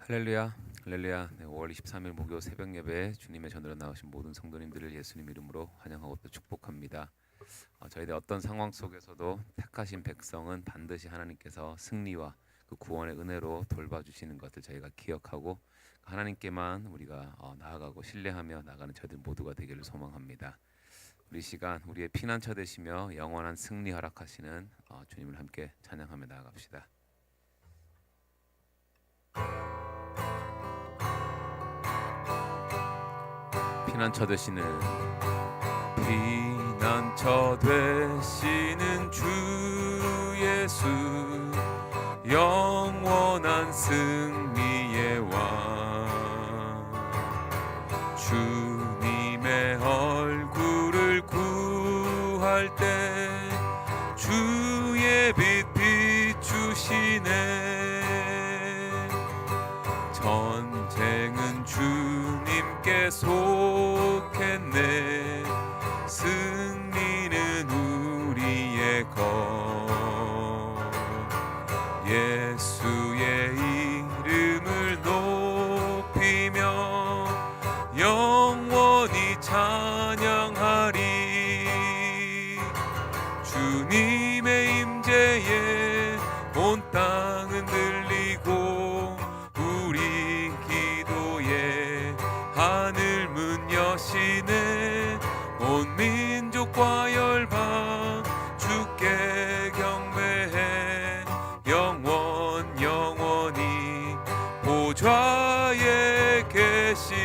할렐루야, 할렐루야. 네, 5월 23일 목요 새벽 예배 주님의 전으로 나오신 모든 성도님들을 예수님 이름으로 환영하고 또 축복합니다. 저희들 어떤 상황 속에서도 택하신 백성은 반드시 하나님께서 승리와 그 구원의 은혜로 돌봐주시는 것을 저희가 기억하고 하나님께만 우리가 나아가고 신뢰하며 나가는 저희들 모두가 되기를 소망합니다. 우리 시간 우리의 피난처 되시며 영원한 승리 허락하시는 주님을 함께 찬양하며 나아갑시다. 피난처 되시는 피난처 되시는 주 예수, 영원한 승리의 왕, 주님의 얼굴을 구할 때 주의 빛 비추시네. 전쟁은 주님께 속했네. 승리는 우리의 것. 예수의 이름을 높이며 영원히 찬양하리. 주님의 임재에 온 땅은 들리고 우리 기도에 하늘 문 여시네. 온 민족과 열방 주께 경배해. 영원히 보좌에 계신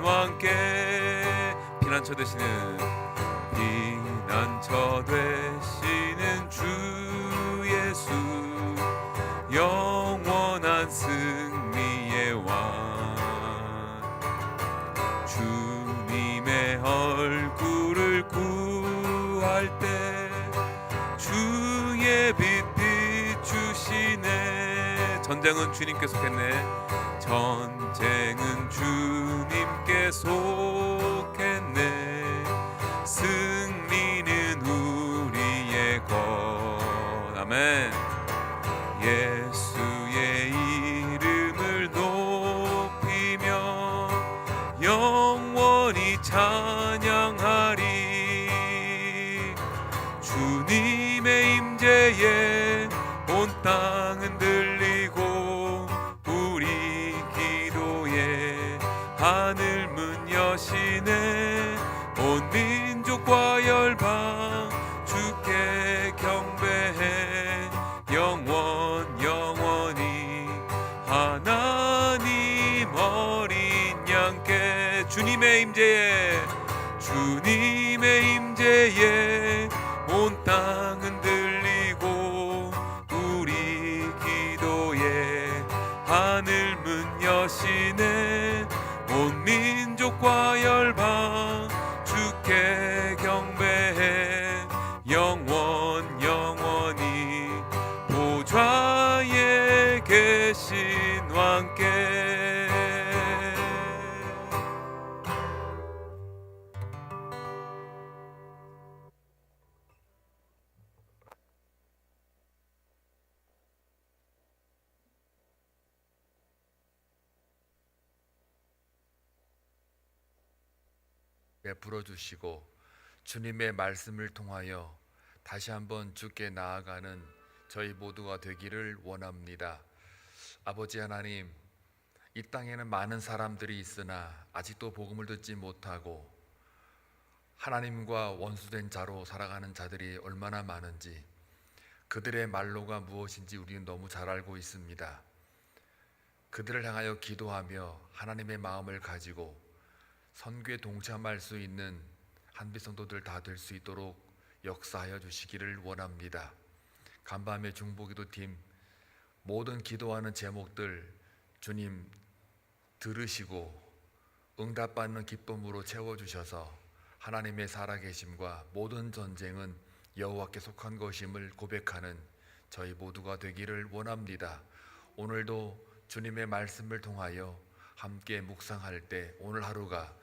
왕께. 피난처 되시는 피난처 되시는 주 예수, 영원한 승리의 왕, 주님의 얼굴을 구할 때 주의 빛 비추시네. 전쟁은 주님께 속했네. 전쟁은 주님께 속했네. 승리는 우리의 것. 아멘. 예수의 이름을 높이며 영원히 찬양하리. 주님의 임재에 온 땅은 들리고 우리 기도에 하늘 문 여시네. 온 민족과 열방 주께 경배해. 영원히 하나님 어린 양께. 주님의 임재에 온 땅은 들리고 우리 기도에 하늘 문 여시네. 온 민족과 열방 주께 경배해. 영원히 보좌에 계신 왕께. 베풀어 주시고 주님의 말씀을 통하여 다시 한번 주께 나아가는 저희 모두가 되기를 원합니다. 아버지 하나님, 이 땅에는 많은 사람들이 있으나 아직도 복음을 듣지 못하고 하나님과 원수된 자로 살아가는 자들이 얼마나 많은지, 그들의 말로가 무엇인지 우리는 너무 잘 알고 있습니다. 그들을 향하여 기도하며 하나님의 마음을 가지고 선교에 동참할 수 있는 한빛 성도들 다 될 수 있도록 역사하여 주시기를 원합니다. 간밤의 중보기도팀 모든 기도하는 제목들 주님 들으시고 응답받는 기쁨으로 채워주셔서 하나님의 살아계심과 모든 전쟁은 여호와께 속한 것임을 고백하는 저희 모두가 되기를 원합니다. 오늘도 주님의 말씀을 통하여 함께 묵상할 때 오늘 하루가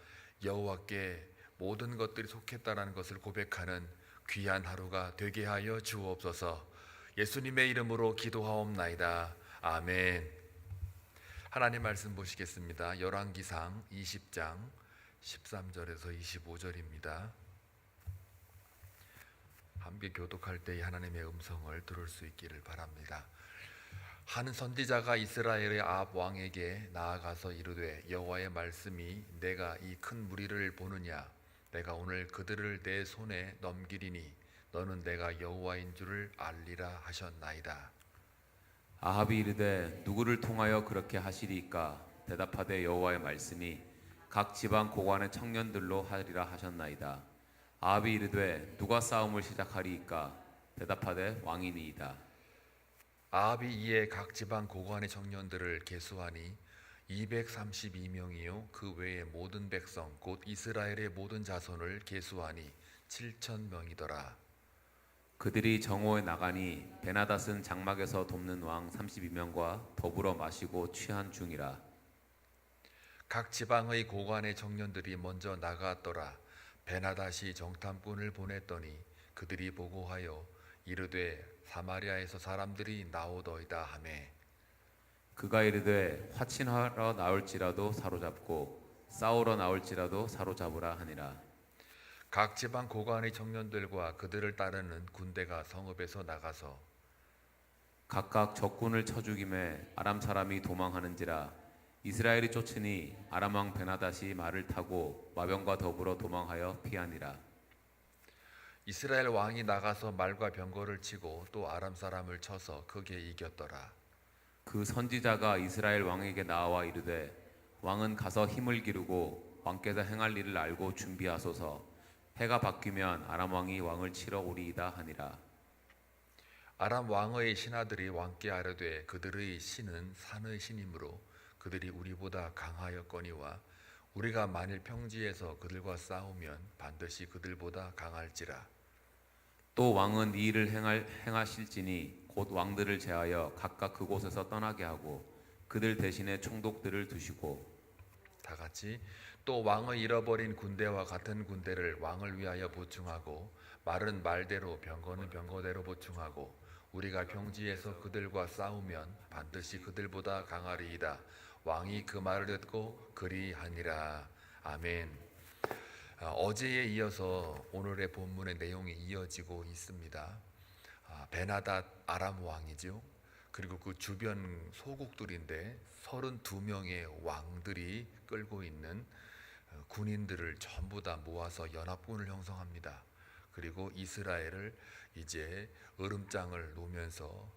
여호와께 모든 것들이 속했다는 것을 고백하는 귀한 하루가 되게 하여 주옵소서. 예수님의 이름으로 기도하옵나이다. 아멘. 하나님 말씀 보시겠습니다. 열왕기상 20장 13절에서 25절입니다. 함께 교독할 때 하나님의 음성을 들을 수 있기를 바랍니다. 한 선지자가 이스라엘의 아합 왕에게 나아가서 이르되 여호와의 말씀이 내가 이 큰 무리를 보느냐 내가 오늘 그들을 내 손에 넘기리니 너는 내가 여호와인 줄을 알리라 하셨나이다. 아합이 이르되 누구를 통하여 그렇게 하시리이까? 대답하되 여호와의 말씀이 각 지방 고관의 청년들로 하리라 하셨나이다. 아합이 이르되 누가 싸움을 시작하리이까? 대답하되 왕이니이다. 아합이 이에 각 지방 고관의 청년들을 계수하니 232명이요 그 외의 모든 백성 곧 이스라엘의 모든 자손을 계수하니 7,000명이더라. 그들이 정오에 나가니 베나닷은 장막에서 돕는 왕 32명과 더불어 마시고 취한 중이라. 각 지방의 고관의 청년들이 먼저 나갔더라. 베나닷이 정탐꾼을 보냈더니 그들이 보고하여 이르되 사마리아에서 사람들이 나오더이다 하매 그가 이르되 화친하러 나올지라도 사로잡고 싸우러 나올지라도 사로잡으라 하니라. 각 지방 고관의 청년들과 그들을 따르는 군대가 성읍에서 나가서 각각 적군을 쳐 죽임에 아람 사람이 도망하는지라. 이스라엘이 쫓으니 아람 왕 베나닷이 말을 타고 마병과 더불어 도망하여 피하니라. 이스라엘 왕이 나가서 말과 병거를 치고 또 아람 사람을 쳐서 크게 이겼더라. 그 선지자가 이스라엘 왕에게 나와 이르되 왕은 가서 힘을 기르고 왕께서 행할 일을 알고 준비하소서. 해가 바뀌면 아람 왕이 왕을 치러 오리이다 하니라. 아람 왕의 신하들이 왕께 아뢰되 그들의 신은 산의 신이므로 그들이 우리보다 강하였거니와 우리가 만일 평지에서 그들과 싸우면 반드시 그들보다 강할지라. 또 왕은 이 일을 행하실지니 곧 왕들을 제하여 각각 그곳에서 떠나게 하고 그들 대신에 총독들을 두시고 다 같이 또 왕의 잃어버린 군대와 같은 군대를 왕을 위하여 보충하고 말은 말대로 병거는 병거대로 보충하고 우리가 평지에서 그들과 싸우면 반드시 그들보다 강하리이다. 왕이 그 말을 듣고 그리하니라. 아멘. 어제에 이어서 오늘의 본문의 내용이 이어지고 있습니다. 베나닷 아람 왕이죠. 그리고 그 주변 소국들인데 32명의 왕들이 끌고 있는 군인들을 전부 다 모아서 연합군을 형성합니다. 그리고 이스라엘을 이제 으름장을 놓으면서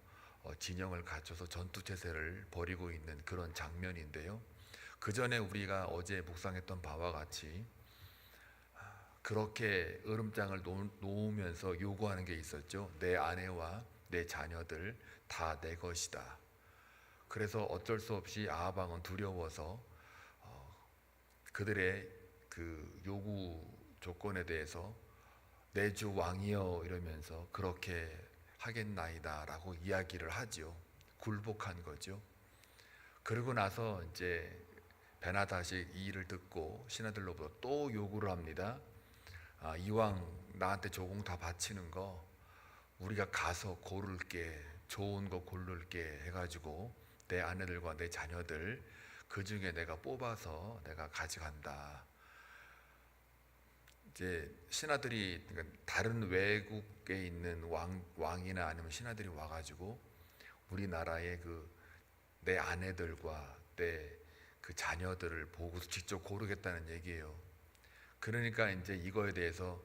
진영을 갖춰서 전투태세를 벌이고 있는 그런 장면인데요. 그 전에 우리가 어제 묵상했던 바와 같이 그렇게 으름장을 놓으면서 요구하는 게 있었죠. 내 아내와 내 자녀들 다 내 것이다. 그래서 어쩔 수 없이 아합 왕은 두려워서 그들의 그 요구 조건에 대해서 내 주 왕이여 이러면서 그렇게 하겠나이다라고 이야기를 하죠. 굴복한 거죠. 그러고 나서 이제 베나닷이 이 일을 듣고 신하들로부터 또 요구를 합니다. 이왕 나한테 조공 다 바치는 거 우리가 가서 고를게, 좋은 거 고를게 해가지고 내 아내들과 내 자녀들 그 중에 내가 뽑아서 내가 가져간다. 이제 신하들이 그러니까 다른 외국에 있는 왕이나 아니면 신하들이 와가지고 우리나라의 그 내 아내들과 내 그 자녀들을 보고서 직접 고르겠다는 얘기예요. 그러니까 이제 이거에 대해서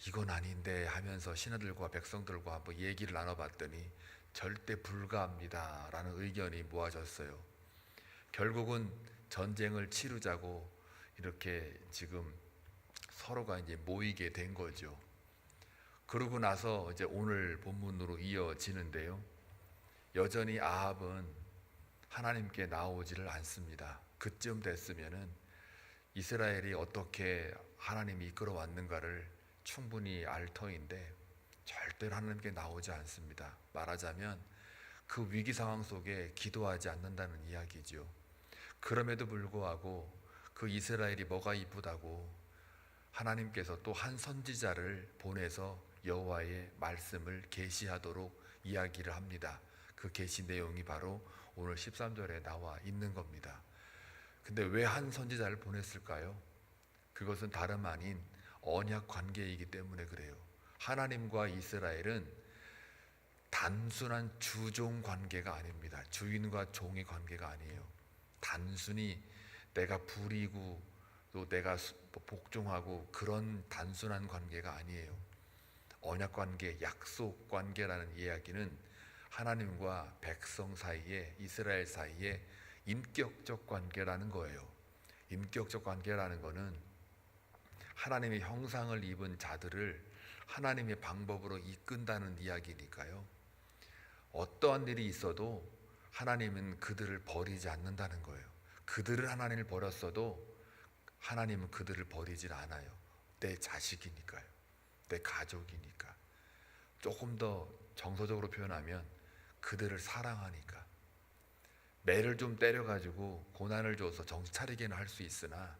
이건 아닌데 하면서 신하들과 백성들과 한번 얘기를 나눠봤더니 절대 불가합니다라는 의견이 모아졌어요. 결국은 전쟁을 치르자고 이렇게 지금 서로가 이제 모이게 된 거죠. 그러고 나서 이제 오늘 본문으로 이어지는데요. 여전히 아합은 하나님께 나오지를 않습니다. 그쯤 됐으면은 이스라엘이 어떻게 하나님이 이끌어 왔는가를 충분히 알 터인데 절대로 하나님께 나오지 않습니다. 말하자면 그 위기 상황 속에 기도하지 않는다는 이야기죠. 그럼에도 불구하고 그 이스라엘이 뭐가 이쁘다고 하나님께서 또 한 선지자를 보내서 여호와의 말씀을 계시하도록 이야기를 합니다. 그 계시 내용이 바로 오늘 13절에 나와 있는 겁니다. 근데 왜 한 선지자를 보냈을까요? 그것은 다름 아닌 언약 관계이기 때문에 그래요. 하나님과 이스라엘은 단순한 주종 관계가 아닙니다. 주인과 종의 관계가 아니에요. 단순히 내가 부리고 또 내가 복종하고 그런 단순한 관계가 아니에요. 언약 관계, 약속 관계라는 이야기는 하나님과 백성 사이에, 이스라엘 사이에 인격적 관계라는 거예요. 인격적 관계라는 거는 하나님의 형상을 입은 자들을 하나님의 방법으로 이끈다는 이야기니까요. 어떠한 일이 있어도 하나님은 그들을 버리지 않는다는 거예요. 그들은 하나님을 버렸어도 하나님은 그들을 버리질 않아요. 내 자식이니까요. 내 가족이니까. 조금 더 정서적으로 표현하면 그들을 사랑하니까. 매를 좀 때려가지고 고난을 줘서 정신 차리게는 할 수 있으나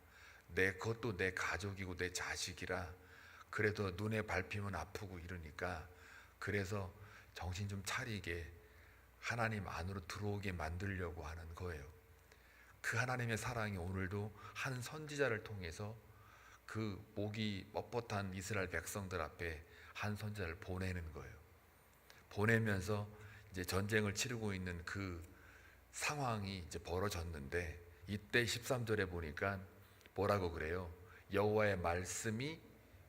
그것도 내 가족이고 내 자식이라 그래도 눈에 밟히면 아프고 이러니까 그래서 정신 좀 차리게 하나님 안으로 들어오게 만들려고 하는 거예요. 그 하나님의 사랑이 오늘도 한 선지자를 통해서 그 목이 뻣뻣한 이스라엘 백성들 앞에 한 선지자를 보내는 거예요. 보내면서 이제 전쟁을 치르고 있는 그 상황이 이제 벌어졌는데 이때 13절에 보니까 뭐라고 그래요? 여호와의 말씀이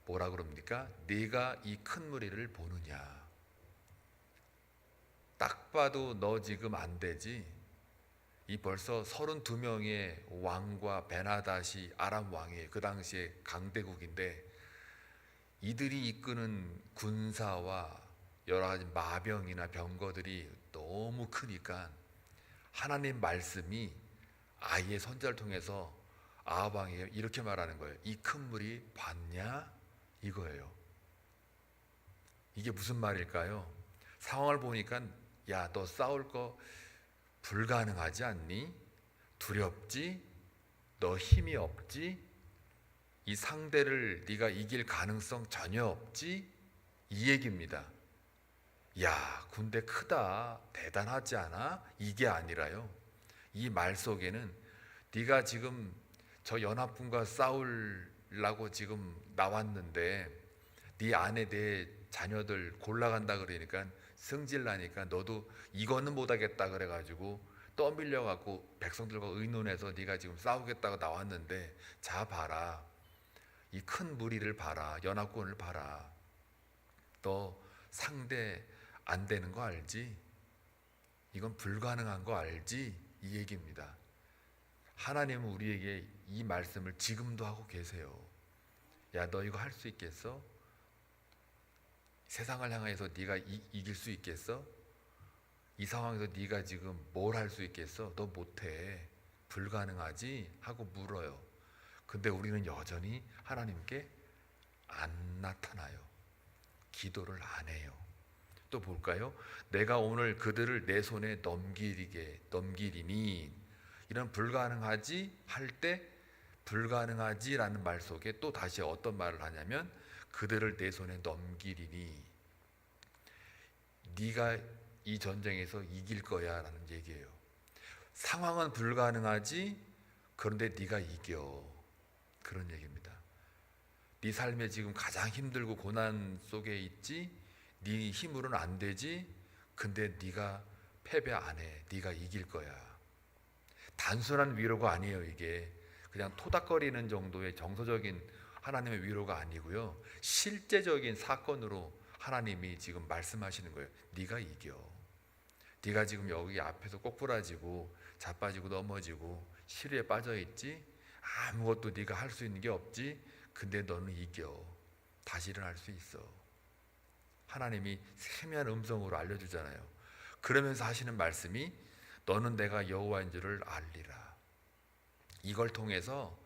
뭐라 그럽니까? 네가 이 큰 무리를 보느냐? 딱 봐도 너 지금 안 되지? 이 벌써 32명의 왕과 베나닷이 아람 왕이에요. 그 당시에 강대국인데 이들이 이끄는 군사와 여러 가지 마병이나 병거들이 너무 크니까 하나님 말씀이 아예 선지자를 통해서 아합 왕이 이렇게 말하는 거예요. 이 큰 무리 봤냐? 이거예요. 이게 무슨 말일까요? 상황을 보니까 야, 너 싸울 거 불가능하지 않니? 두렵지? 너 힘이 없지? 이 상대를 네가 이길 가능성 전혀 없지? 이 얘기입니다. 야, 군대 크다, 대단하지 않아? 이게 아니라요. 이 말 속에는 네가 지금 저 연합군과 싸우려고 지금 나왔는데 네 안에 내 자녀들 골라간다 그러니까 승질 나니까 너도 이거는 못하겠다 그래가지고 떠밀려 갖고 백성들과 의논해서 네가 지금 싸우겠다고 나왔는데 자 봐라, 이 큰 무리를 봐라, 연합군을 봐라. 너 상대 안 되는 거 알지? 이건 불가능한 거 알지? 이 얘기입니다. 하나님은 우리에게 이 말씀을 지금도 하고 계세요. 야, 너 이거 할 수 있겠어? 세상을 향해서 네가 이길 수 있겠어? 이 상황에서 네가 지금 뭘 할 수 있겠어? 너 못해. 불가능하지? 하고 물어요. 근데 우리는 여전히 하나님께 안 나타나요. 기도를 안 해요. 또 볼까요? 내가 오늘 그들을 내 손에 넘기리니, 이런 불가능하지 할 때 불가능하지라는 말 속에 또 다시 어떤 말을 하냐면 그들을 내 손에 넘기리니, 네가 이 전쟁에서 이길 거야 라는 얘기예요. 상황은 불가능하지, 그런데 네가 이겨, 그런 얘기입니다. 네 삶에 지금 가장 힘들고 고난 속에 있지, 네 힘으로는 안 되지, 근데 네가 패배 안 해, 네가 이길 거야. 단순한 위로가 아니에요. 이게 그냥 토닥거리는 정도의 정서적인 하나님의 위로가 아니고요, 실제적인 사건으로 하나님이 지금 말씀하시는 거예요. 네가 이겨. 네가 지금 여기 앞에서 꼬꾸라지고 자빠지고 넘어지고 시리에 빠져있지, 아무것도 네가 할 수 있는 게 없지, 근데 너는 이겨. 다시 일어날 수 있어. 하나님이 세미한 음성으로 알려주잖아요. 그러면서 하시는 말씀이 너는 내가 여호와인 줄을 알리라. 이걸 통해서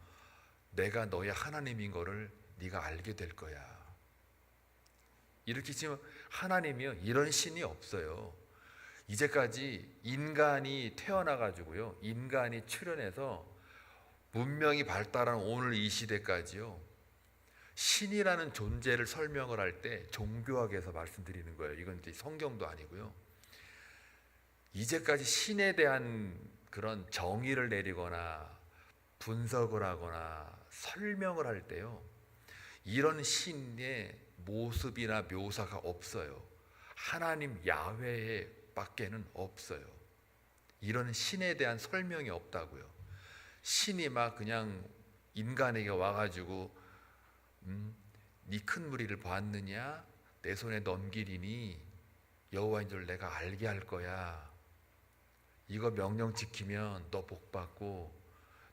내가 너의 하나님인 거를 네가 알게 될 거야. 이렇게 지금 하나님이요, 이런 신이 없어요. 이제까지 인간이 태어나가지고요, 인간이 출현해서 문명이 발달한 오늘 이 시대까지요, 신이라는 존재를 설명을 할 때 종교학에서 말씀드리는 거예요. 이건 이제 성경도 아니고요. 이제까지 신에 대한 그런 정의를 내리거나 분석을 하거나 설명을 할 때요, 이런 신의 모습이나 묘사가 없어요. 하나님 야훼에 밖에는 없어요. 이런 신에 대한 설명이 없다고요. 신이 막 그냥 인간에게 와가지고 네 큰 무리를 보았느냐, 내 손에 넘기리니 여호와인 줄 내가 알게 할 거야. 이거 명령 지키면 너 복 받고,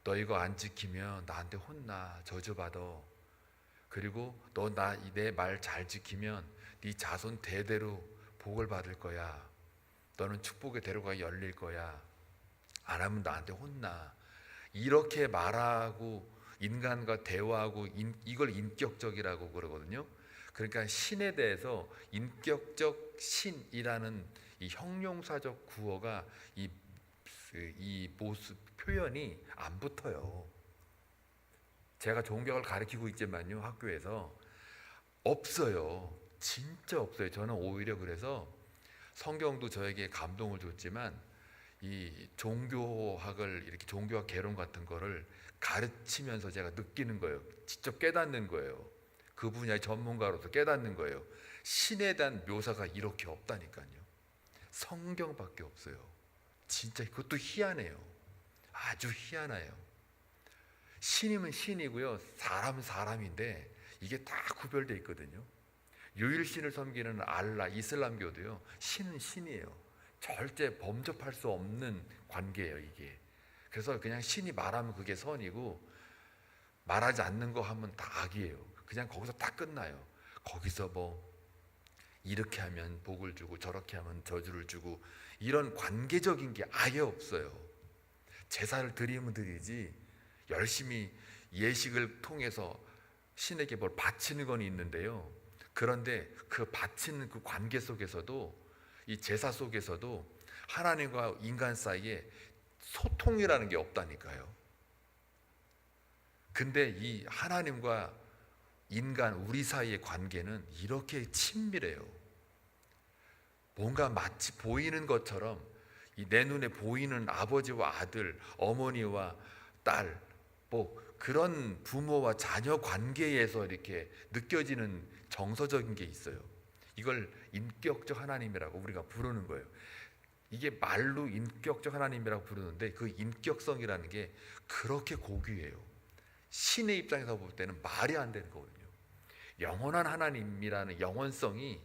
너 이거 안 지키면 나한테 혼나, 저주받아. 그리고 너 내 말 잘 지키면 네 자손 대대로 복을 받을 거야. 너는 축복의 대로가 열릴 거야. 안 하면 나한테 혼나. 이렇게 말하고 인간과 대화하고 이걸 인격적이라고 그러거든요. 그러니까 신에 대해서 인격적 신이라는 이 형용사적 구어가 이 모습 표현이 안 붙어요. 제가 종교를 가르치고 있지만요, 학교에서 없어요. 진짜 없어요. 저는 오히려 그래서 성경도 저에게 감동을 줬지만 이 종교학을, 이렇게 종교학 개론 같은 거를 가르치면서 제가 느끼는 거예요. 직접 깨닫는 거예요. 그 분야의 전문가로서 깨닫는 거예요. 신에 대한 묘사가 이렇게 없다니까요. 성경밖에 없어요. 진짜 그것도 희한해요. 아주 희한해요. 신이면 신이고요, 사람은 사람인데 이게 다 구별되어 있거든요. 유일신을 섬기는 알라, 이슬람교도요, 신은 신이에요. 절대 범접할 수 없는 관계예요, 이게. 그래서 그냥 신이 말하면 그게 선이고, 말하지 않는 거 하면 다 악이에요. 그냥 거기서 딱 끝나요. 거기서 뭐 이렇게 하면 복을 주고 저렇게 하면 저주를 주고, 이런 관계적인 게 아예 없어요. 제사를 드리면 드리지, 열심히 예식을 통해서 신에게 뭘 바치는 건 있는데요, 그런데 그 바치는 그 관계 속에서도, 이 제사 속에서도 하나님과 인간 사이에 소통이라는 게 없다니까요. 근데 이 하나님과 인간, 우리 사이의 관계는 이렇게 친밀해요. 뭔가 마치 보이는 것처럼, 내 눈에 보이는 아버지와 아들, 어머니와 딸, 뭐 그런 부모와 자녀 관계에서 이렇게 느껴지는 정서적인 게 있어요. 이걸 인격적 하나님이라고 우리가 부르는 거예요. 이게 말로 인격적 하나님이라고 부르는데, 그 인격성이라는 게 그렇게 고귀해요. 신의 입장에서 볼 때는 말이 안 되는 거거든요. 영원한 하나님이라는 영원성이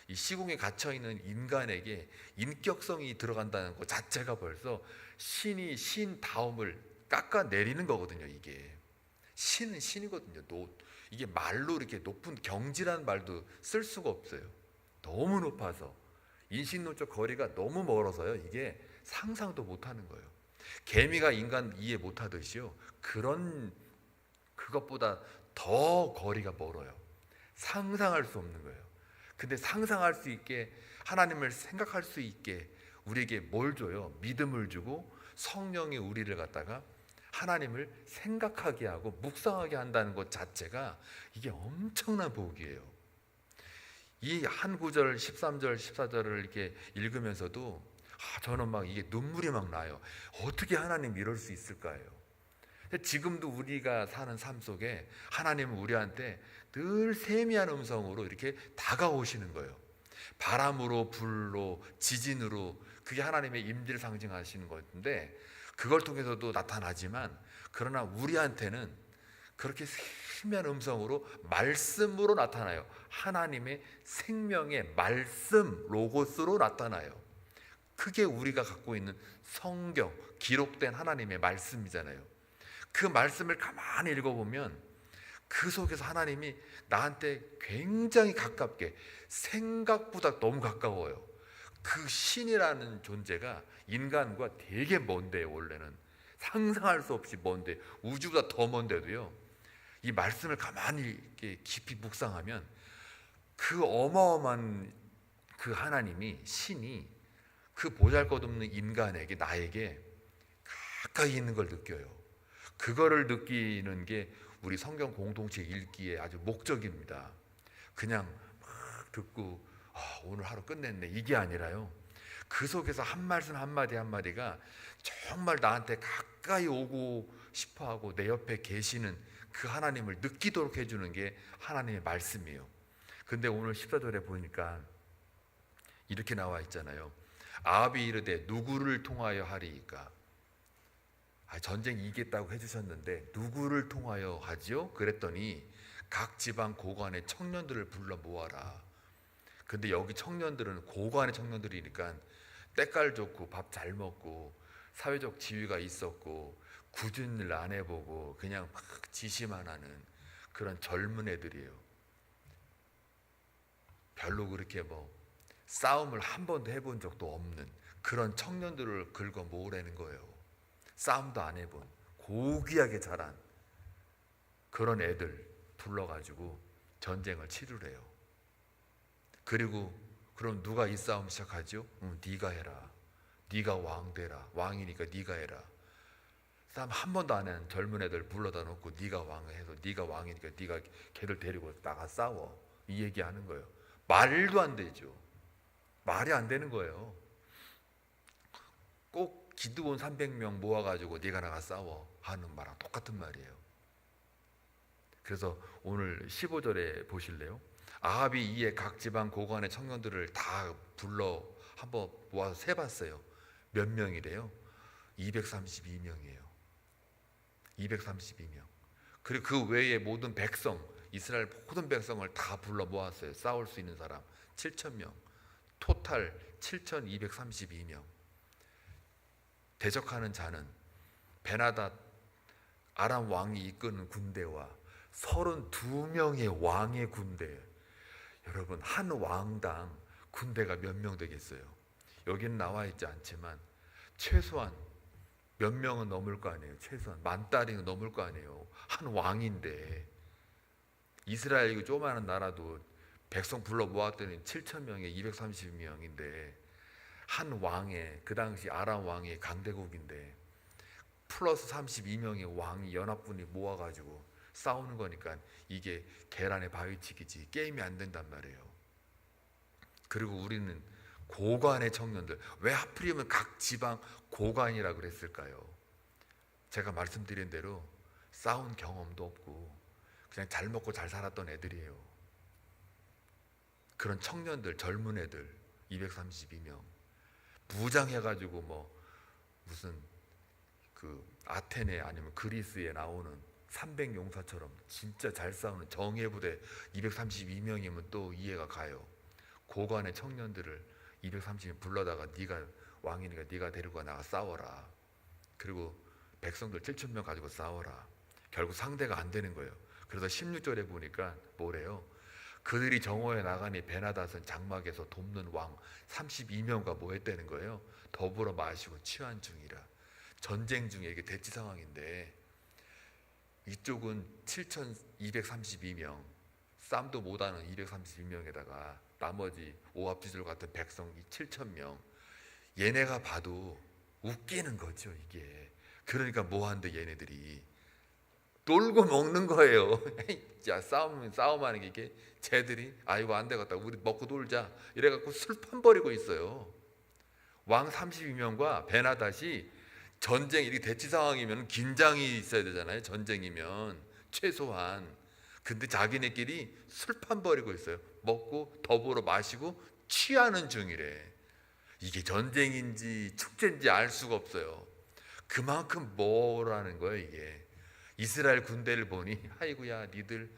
이 시공에 갇혀있는 인간에게 인격성이 들어간다는 것 자체가 벌써 신이 신다움을 깎아내리는 거거든요. 이게 신은 신이거든요. 이게 말로 이렇게 높은 경지라는 말도 쓸 수가 없어요. 너무 높아서, 인신론적 거리가 너무 멀어서요, 이게 상상도 못하는 거예요. 개미가 인간 이해 못하듯이요, 그것보다 더 거리가 멀어요. 상상할 수 없는 거예요. 근데 상상할 수 있게, 하나님을 생각할 수 있게 우리에게 뭘 줘요? 믿음을 주고 성령이 우리를 갖다가 하나님을 생각하게 하고 묵상하게 한다는 것 자체가 이게 엄청난 복이에요. 이 한 구절 13절 14절을 이렇게 읽으면서도 저는 막 이게 눈물이 막 나요. 어떻게 하나님 이럴 수 있을까요? 지금도 우리가 사는 삶 속에 하나님은 우리한테 늘 세미한 음성으로 이렇게 다가오시는 거예요. 바람으로, 불로, 지진으로, 그게 하나님의 임재를 상징하시는 건데, 그걸 통해서도 나타나지만, 그러나 우리한테는 그렇게 세미한 음성으로, 말씀으로 나타나요. 하나님의 생명의 말씀, 로고스로 나타나요. 그게 우리가 갖고 있는 성경, 기록된 하나님의 말씀이잖아요. 그 말씀을 가만히 읽어보면 그 속에서 하나님이 나한테 굉장히 가깝게, 생각보다 너무 가까워요. 그 신이라는 존재가 인간과 되게 먼데요. 원래는 상상할 수 없이 먼데, 우주보다 더 먼데도요, 이 말씀을 가만히 이렇게 깊이 묵상하면 그 어마어마한 그 하나님이, 신이 그 보잘것없는 인간에게, 나에게 가까이 있는 걸 느껴요. 그거를 느끼는 게 우리 성경 공동체 읽기의 아주 목적입니다. 그냥 막 듣고 오늘 하루 끝냈네, 이게 아니라요, 그 속에서 한 말씀 한마디 한마디가 정말 나한테 가까이 오고 싶어하고 내 옆에 계시는 그 하나님을 느끼도록 해주는 게 하나님의 말씀이에요. 근데 오늘 14절에 보니까 이렇게 나와 있잖아요. 아합이 이르되 누구를 통하여 하리이까? 전쟁 이기겠다고 해주셨는데 누구를 통하여 하지요? 그랬더니 각 지방 고관의 청년들을 불러 모아라. 근데 여기 청년들은 고관의 청년들이니까 때깔 좋고 밥 잘 먹고 사회적 지위가 있었고 굳은 일 안 해보고 그냥 막 지시만 하는 그런 젊은 애들이에요. 별로 그렇게 뭐 싸움을 한 번도 해본 적도 없는 그런 청년들을 긁어 모으라는 거예요. 싸움도 안 해본 고귀하게 자란 그런 애들 불러가지고 전쟁을 치르래요. 그리고 그럼 누가 이 싸움 시작하죠? 네가 해라. 네가 왕 되라. 왕이니까 네가 해라. 싸움 한 번도 안 한 젊은 애들 불러다 놓고 네가 왕해서 네가 왕이니까 네가 걔들 데리고 나가 싸워. 이 얘기하는 거예요. 말도 안 되죠. 말이 안 되는 거예요. 꼭 기드온 300명 모아가지고 네가 나가 싸워 하는 말랑 똑같은 말이에요. 그래서 오늘 15절에 보실래요? 아합이 이에 각 지방 고관의 청년들을 다 불러 한번 모아서 세봤어요. 몇 명이래요? 232명이에요. 232명. 그리고 그 외에 모든 백성, 이스라엘 모든 백성을 다 불러 모았어요. 싸울 수 있는 사람 7,000명. 토탈 7,232명. 대적하는 자는 베나닷 아람 왕이 이끄는 군대와 32명의 왕의 군대. 여러분, 한 왕당 군대가 몇 명 되겠어요? 여기는 나와 있지 않지만 최소한 몇 명은 넘을 거 아니에요. 최소한 10,000달이는 넘을 거 아니에요. 한 왕인데. 이스라엘 이거 조그마한 나라도 백성 불러 모았더니 7,000명에 232명인데 한 왕의, 그 당시 아람 왕의 강대국인데 플러스 32명의 왕이 연합군이 모아가지고 싸우는 거니까 이게 계란의 바위치기지 게임이 안 된단 말이에요. 그리고 우리는 고관의 청년들, 왜 하필이면 각 지방 고관이라 그랬을까요? 제가 말씀드린 대로 싸운 경험도 없고 그냥 잘 먹고 잘 살았던 애들이에요. 그런 청년들, 젊은 애들 232명 무장해가지고 뭐 무슨 그 아테네 아니면 그리스에 나오는 300용사처럼 진짜 잘 싸우는 정예부대 232명이면 또 이해가 가요. 고관의 청년들을 230명 불러다가 네가 왕이니까 네가 데리고 나가 싸워라. 그리고 백성들 7,000명 가지고 싸워라. 결국 상대가 안 되는 거예요. 그래서 16절에 보니까 뭐래요? 그들이 정오에 나가니 베나닷은 장막에서 돕는 왕 32명과 모였다는 거예요. 더불어 마시고 취한 중이라. 전쟁 중에 이게 대치 상황인데 이쪽은 7,232명, 쌈도 못하는 232명에다가 나머지 오합지졸 같은 백성 7,000명. 얘네가 봐도 웃기는 거죠 이게. 그러니까 뭐한대 얘네들이 놀고 먹는 거예요. 야, 싸움하는 게 이게 쟤들이 아이고 안 되겠다 우리 먹고 놀자 이래갖고 술판 버리고 있어요. 왕 32명과 베나닷이 전쟁 이렇게 대치 상황이면 긴장이 있어야 되잖아요. 전쟁이면 최소한. 근데 자기네끼리 술판 버리고 있어요. 먹고 더불어 마시고 취하는 중이래. 이게 전쟁인지 축제인지 알 수가 없어요. 그만큼 뭐라는 거예요 이게. 이스라엘 군대를 보니 아이고야 니들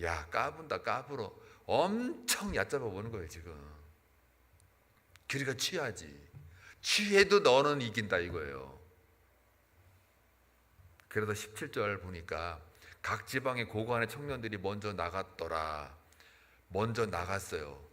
야 까분다 까불어 엄청 얕잡아 보는 거예요 지금. 그러니까 취하지. 취해도 너는 이긴다 이거예요. 그래서 17절 보니까 각 지방의 고관의 청년들이 먼저 나갔더라. 먼저 나갔어요.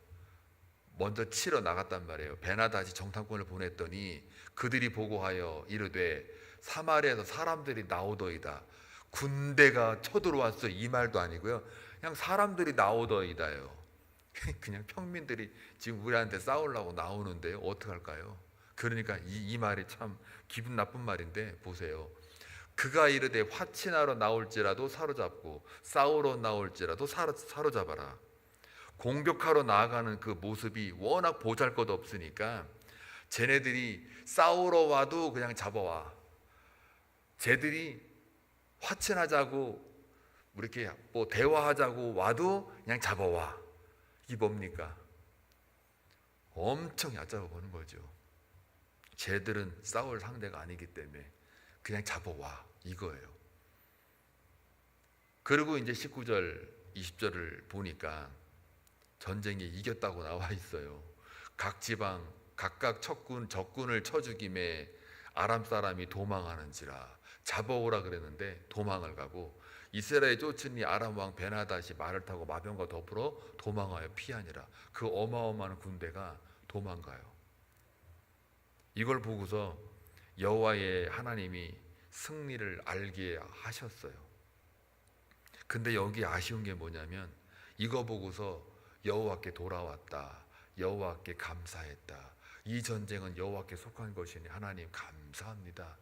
먼저 치러 나갔단 말이에요. 베나닷이 정탐꾼을 보냈더니 그들이 보고하여 이르되 사마리아에서 사람들이 나오더이다. 군대가 쳐들어왔어 이 말도 아니고요. 그냥 사람들이 나오더이다요. 그냥 평민들이 지금 우리한테 싸우려고 나오는데요. 어떡할까요? 그러니까 이 말이 참 기분 나쁜 말인데 보세요. 그가 이르되 화친하러 나올지라도 사로잡고 싸우러 나올지라도 사로잡아라. 공격하러 나아가는 그 모습이 워낙 보잘것 없으니까 쟤네들이 싸우러 와도 그냥 잡아와. 쟤들이 화친하자고 이렇게 뭐 대화하자고 와도 그냥 잡아와. 이게 뭡니까? 엄청 얕잡아 보는 거죠. 쟤들은 싸울 상대가 아니기 때문에 그냥 잡아와 이거예요. 그리고 이제 19절 20절을 보니까 전쟁에 이겼다고 나와 있어요. 각 지방 각각 적군을 쳐 죽임에 아람 사람이 도망하는지라. 잡아오라 그랬는데 도망을 가고, 이스라엘 쫓으니 아람 왕 베나닷이 말을 타고 마병과 더불어 도망하여 피하니라. 그 어마어마한 군대가 도망가요. 이걸 보고서 여호와의 하나님이 승리를 알게 하셨어요. 근데 여기 아쉬운 게 뭐냐면, 이거 보고서 여호와께 돌아왔다, 여호와께 감사했다, 이 전쟁은 여호와께 속한 것이니 하나님 감사합니다,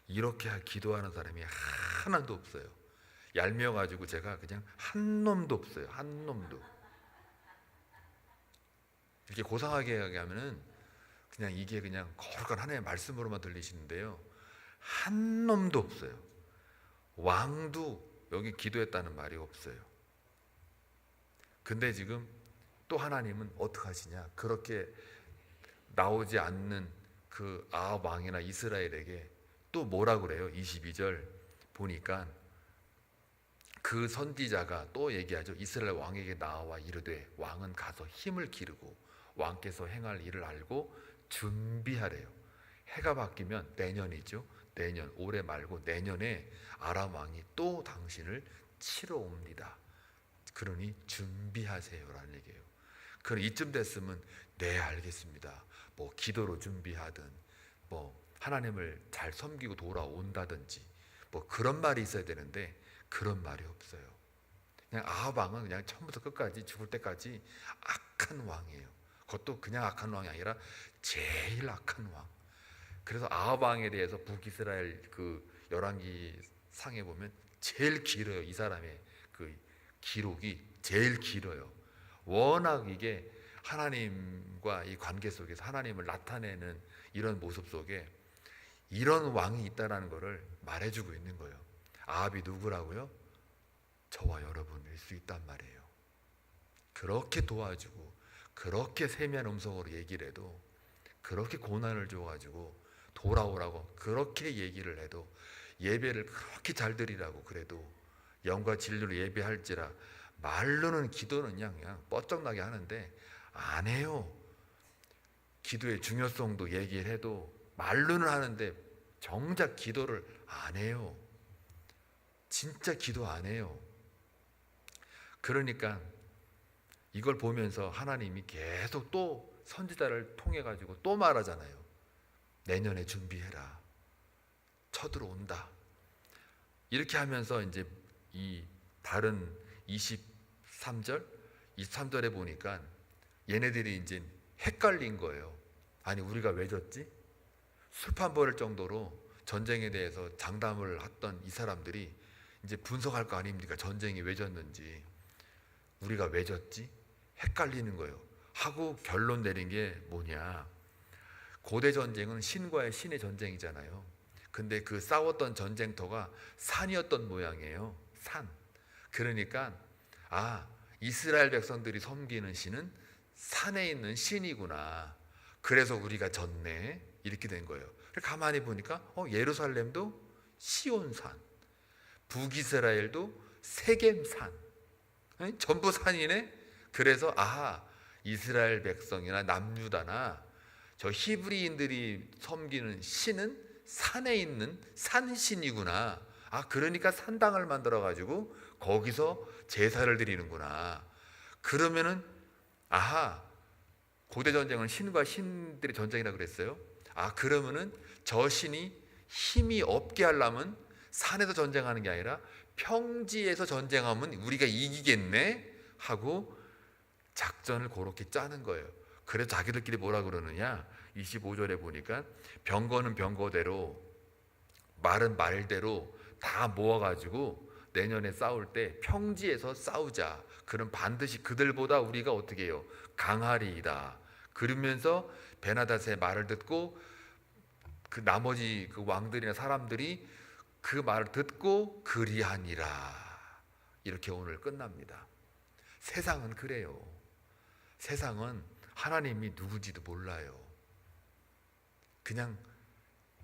이렇게 기도하는 사람이 하나도 없어요. 얄미워가지고 제가 그냥 한 놈도 없어요. 한 놈도. 이렇게 고상하게 하면은 그냥 이게 그냥 거룩한 하나님의 말씀으로만 들리시는데요, 한 놈도 없어요. 왕도 여기 기도했다는 말이 없어요. 근데 지금 또 하나님은 어떻게 하시냐, 그렇게 나오지 않는 그 아합 왕이나 이스라엘에게 또 뭐라 그래요? 22절 보니까 그 선지자가 또 얘기하죠. 이스라엘 왕에게 나와 이르되 왕은 가서 힘을 기르고 왕께서 행할 일을 알고 준비하래요. 해가 바뀌면 내년이죠. 내년, 올해 말고 내년에 아람 왕이 또 당신을 치러 옵니다. 그러니 준비하세요라는 얘기예요. 그럼 이쯤 됐으면 네 알겠습니다, 뭐 기도로 준비하든 뭐 하나님을 잘 섬기고 돌아온다든지 뭐 그런 말이 있어야 되는데 그런 말이 없어요. 그냥 아합 왕은 그냥 처음부터 끝까지 죽을 때까지 악한 왕이에요. 그것도 그냥 악한 왕이 아니라 제일 악한 왕. 그래서 아합 왕에 대해서 북이스라엘 그 열왕기 상에 보면 제일 길어요. 이 사람의 그 기록이 제일 길어요. 워낙 이게 하나님과 이 관계 속에서 하나님을 나타내는 이런 모습 속에 이런 왕이 있다라는 것을 말해주고 있는 거예요. 아합이 누구라고요? 저와 여러분일 수 있단 말이에요. 그렇게 도와주고 그렇게 세미한 음성으로 얘기를 해도, 그렇게 고난을 줘가지고 돌아오라고 그렇게 얘기를 해도, 예배를 그렇게 잘 드리라고 그래도, 영과 진리로 예배할지라 말로는 기도는 그냥 뻗쩍나게 하는데 안 해요. 기도의 중요성도 얘기를 해도 말로는 하는데 정작 기도를 안 해요. 진짜 기도 안 해요. 그러니까 이걸 보면서 하나님이 계속 또 선지자를 통해 가지고 또 말하잖아요. 내년에 준비해라, 쳐들어온다. 이렇게 하면서 이제 이 다른 23절에 보니까 얘네들이 이제 헷갈린 거예요. 아니 우리가 왜 졌지? 술판 버릴 정도로 전쟁에 대해서 장담을 했던 이 사람들이 이제 분석할 거 아닙니까? 전쟁이 왜 졌는지, 우리가 왜 졌지? 헷갈리는 거예요. 하고 결론 내린 게 뭐냐, 고대 전쟁은 신과의 신의 전쟁이잖아요. 근데 그 싸웠던 전쟁터가 산이었던 모양이에요. 산. 그러니까 이스라엘 백성들이 섬기는 신은 산에 있는 신이구나, 그래서 우리가 졌네, 이렇게 된 거예요. 가만히 보니까 예루살렘도 시온산, 북이스라엘도 세겜산, 전부 산이네. 그래서 이스라엘 백성이나 남유다나 저 히브리인들이 섬기는 신은 산에 있는 산신이구나. 그러니까 산당을 만들어 가지고 거기서 제사를 드리는구나. 그러면은 고대 전쟁은 신과 신들의 전쟁이라 그랬어요. 그러면은 저 신이 힘이 없게 하려면 산에서 전쟁하는 게 아니라 평지에서 전쟁하면 우리가 이기겠네 하고 작전을 그렇게 짜는 거예요. 그래서 자기들끼리 뭐라 그러느냐, 25절에 보니까 병거는 병거대로, 말은 말대로 다 모아가지고 내년에 싸울 때 평지에서 싸우자. 그럼 반드시 그들보다 우리가 어떻게 해요? 강하리이다. 그러면서 베나닷의 말을 듣고 그 나머지 그 왕들이나 사람들이 그 말을 듣고 그리하니라. 이렇게 오늘 끝납니다. 세상은 그래요. 세상은 하나님이 누구지도 몰라요. 그냥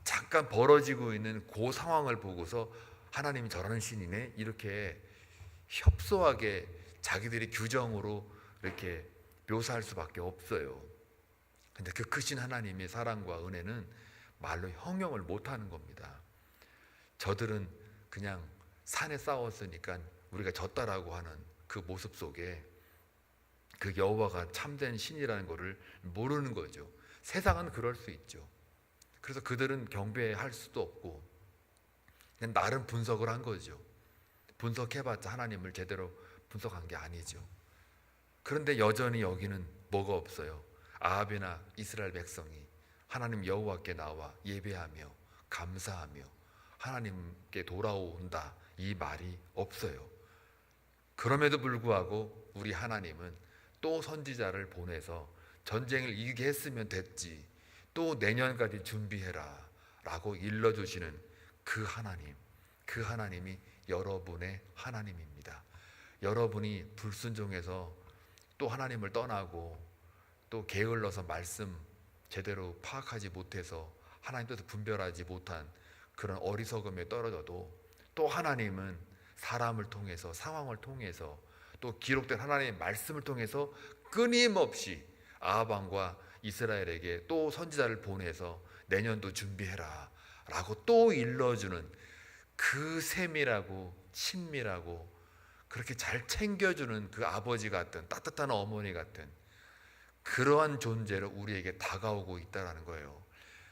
잠깐 벌어지고 있는 그 상황을 보고서 하나님이 저러는 신이네 이렇게 협소하게 자기들의 규정으로 이렇게 묘사할 수밖에 없어요. 근데 그 크신 하나님의 사랑과 은혜는 말로 형용을 못하는 겁니다. 저들은 그냥 산에 싸웠으니까 우리가 졌다라고 하는 그 모습 속에 그 여호와가 참된 신이라는 것을 모르는 거죠. 세상은 그럴 수 있죠. 그래서 그들은 경배할 수도 없고 그냥 나름 분석을 한 거죠. 분석해봤자 하나님을 제대로 분석한 게 아니죠. 그런데 여전히 여기는 뭐가 없어요. 아합이나 이스라엘 백성이 하나님 여호와께 나와 예배하며 감사하며 하나님께 돌아온다 이 말이 없어요. 그럼에도 불구하고 우리 하나님은 또 선지자를 보내서 전쟁을 이기게 했으면 됐지, 또 내년까지 준비해라 라고 일러주시는 그 하나님, 그 하나님이 여러분의 하나님입니다. 여러분이 불순종해서 또 하나님을 떠나고 또 게을러서 말씀 제대로 파악하지 못해서 하나님 뜻을 분별하지 못한 그런 어리석음에 떨어져도 또 하나님은 사람을 통해서 상황을 통해서 또 기록된 하나님의 말씀을 통해서 끊임없이 아합 왕과 이스라엘에게 또 선지자를 보내서 내년도 준비해라 라고 또 일러주는 그 세밀하고 친밀하고 그렇게 잘 챙겨주는 그 아버지 같은 따뜻한 어머니 같은 그러한 존재로 우리에게 다가오고 있다는 거예요.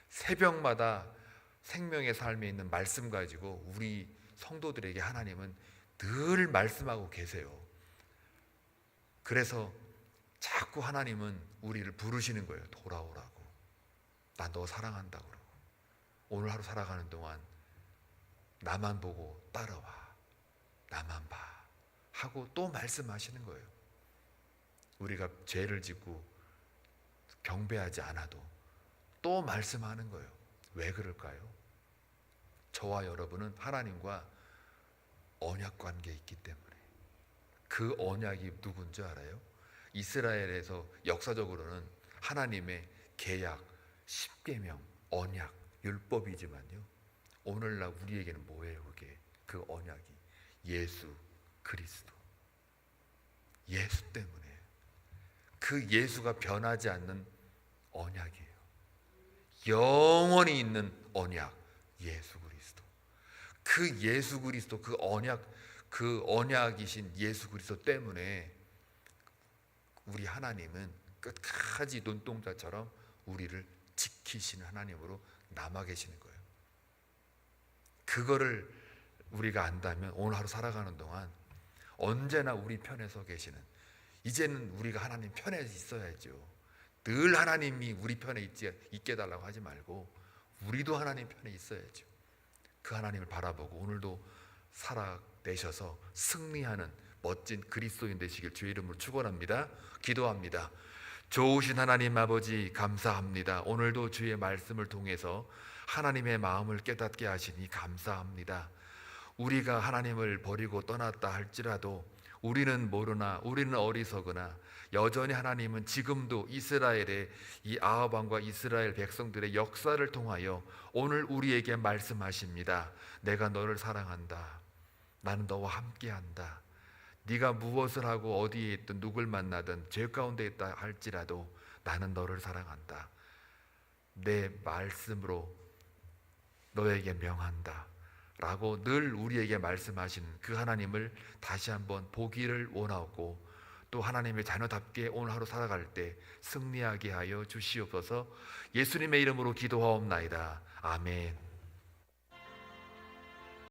새벽마다 생명의 삶에 있는 말씀 가지고 우리 성도들에게 하나님은 늘 말씀하고 계세요. 그래서 자꾸 하나님은 우리를 부르시는 거예요. 돌아오라고. 나 너 사랑한다고 그러고 오늘 하루 살아가는 동안 나만 보고 따라와. 나만 봐. 하고 또 말씀하시는 거예요. 우리가 죄를 짓고 경배하지 않아도 또 말씀하는 거예요. 왜 그럴까요? 저와 여러분은 하나님과 언약 관계에 있기 때문에. 그 언약이 누군지 알아요? 이스라엘에서 역사적으로는 하나님의 계약, 십계명, 언약, 율법이지만요, 오늘날 우리에게는 뭐예요? 그게 그 언약이 예수 그리스도. 예수 때문에. 그 예수가 변하지 않는 언약이에요. 영원히 있는 언약, 예수 그리스도. 그 예수 그리스도, 그 언약, 그 언약이신 예수 그리스도 때문에 우리 하나님은 끝까지 눈동자처럼 우리를 지키시는 하나님으로 남아 계시는 거예요. 그거를 우리가 안다면 오늘 하루 살아가는 동안 언제나 우리 편에 서 계시는, 이제는 우리가 하나님 편에 있어야죠. 늘 하나님이 우리 편에 있게 해달라고 하지 말고 우리도 하나님 편에 있어야죠. 그 하나님을 바라보고 오늘도 살아내셔서 승리하는 멋진 그리스도인 되시길 주의 이름으로 축원합니다. 기도합니다. 좋으신 하나님 아버지 감사합니다. 오늘도 주의 말씀을 통해서 하나님의 마음을 깨닫게 하시니 감사합니다. 우리가 하나님을 버리고 떠났다 할지라도 우리는 모르나, 우리는 어리석으나 여전히 하나님은 지금도 이스라엘의 이 아합 왕과 이스라엘 백성들의 역사를 통하여 오늘 우리에게 말씀하십니다. 내가 너를 사랑한다. 나는 너와 함께한다. 네가 무엇을 하고 어디에 있든 누굴 만나든 죄 가운데 있다 할지라도 나는 너를 사랑한다. 내 말씀으로 너에게 명한다 라고 늘 우리에게 말씀하시는 그 하나님을 다시 한번 보기를 원하고 또 하나님의 자녀답게 오늘 하루 살아갈 때 승리하게 하여 주시옵소서. 예수님의 이름으로 기도하옵나이다. 아멘.